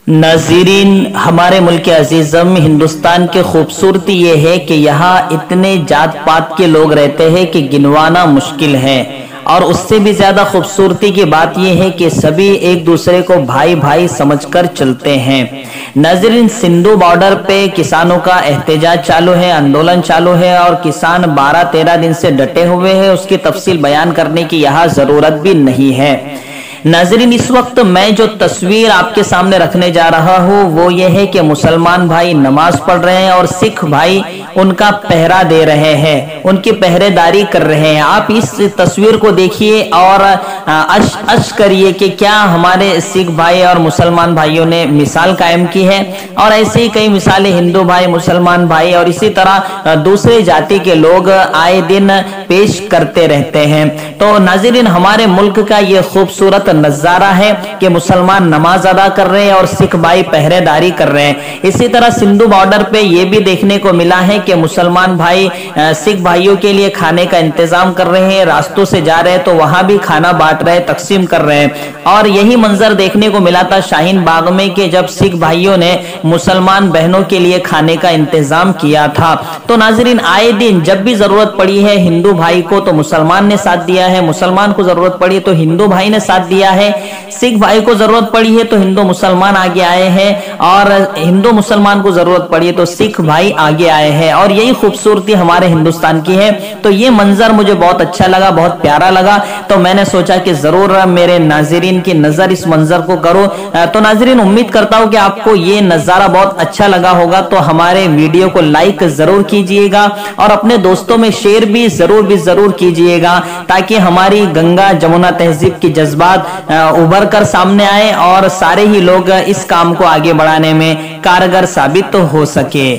नाज़रीन, हमारे मुल्क अजीज़म हिंदुस्तान की खूबसूरती ये है कि यहाँ इतने जात पात के लोग रहते हैं कि गिनवाना मुश्किल है। और उससे भी ज़्यादा खूबसूरती की बात यह है कि सभी एक दूसरे को भाई भाई समझकर चलते हैं। नाज़रीन, सिंधु बॉर्डर पे किसानों का एहतजाज चालू है, आंदोलन चालू है और किसान 12-13 दिन से डटे हुए हैं। उसकी तफसील बयान करने की यहाँ ज़रूरत भी नहीं है। नाज़रीन, इस वक्त मैं जो तस्वीर आपके सामने रखने जा रहा हूँ वो ये है कि मुसलमान भाई नमाज पढ़ रहे हैं और सिख भाई उनका पहरा दे रहे हैं, उनकी पहरेदारी कर रहे हैं। आप इस तस्वीर को देखिए और अश करिए कि क्या हमारे सिख भाई और मुसलमान भाइयों ने मिसाल कायम की है। और ऐसे ही कई मिसालें हिंदू भाई, मुसलमान भाई और इसी तरह दूसरे जाति के लोग आए दिन पेश करते रहते हैं। तो नाज़रीन, हमारे मुल्क का ये खूबसूरत नजारा है कि मुसलमान नमाज अदा कर रहे हैं और सिख भाई पहरेदारी कर रहे हैं। इसी तरह सिंधु बॉर्डर पे ये भी देखने को मिला है कि मुसलमान भाई सिख भाइयों के लिए खाने का इंतजाम कर रहे हैं, रास्तों से जा रहे हैं तो वहां भी खाना बांट रहे हैं, तकसीम कर रहे हैं। और यही मंजर देखने को मिला था शाहीन बाग में कि जब सिख भाइयों ने मुसलमान बहनों के लिए खाने का इंतजाम किया था। तो नाज़रीन, आए दिन जब भी जरूरत पड़ी है हिंदू भाई को तो मुसलमान ने साथ दिया है, मुसलमान को जरूरत पड़ी तो हिंदू भाई ने साथ दिया है, सिख भाई को जरूरत पड़ी है तो हिंदू मुसलमान आगे आए हैं और हिंदू मुसलमान को जरूरत पड़ी है तो सिख भाई आगे आए हैं। और यही खूबसूरती हमारे हिंदुस्तान की है। तो ये मंजर मुझे बहुत अच्छा लगा, बहुत प्यारा लगा। तो मैंने सोचा कि जरूर मेरे नाज़रीन की नजर इस मंजर को करो। तो नाज़रीन, उम्मीद करता हूं कि आपको ये नजारा बहुत अच्छा लगा होगा। तो हमारे वीडियो को लाइक जरूर कीजिएगा और अपने दोस्तों में शेयर भी जरूर कीजिएगा ताकि हमारी गंगा जमुना तहजीब की जज्बात उभर कर सामने आए और सारे ही लोग इस काम को आगे बढ़ाने में कारगर साबित हो सके।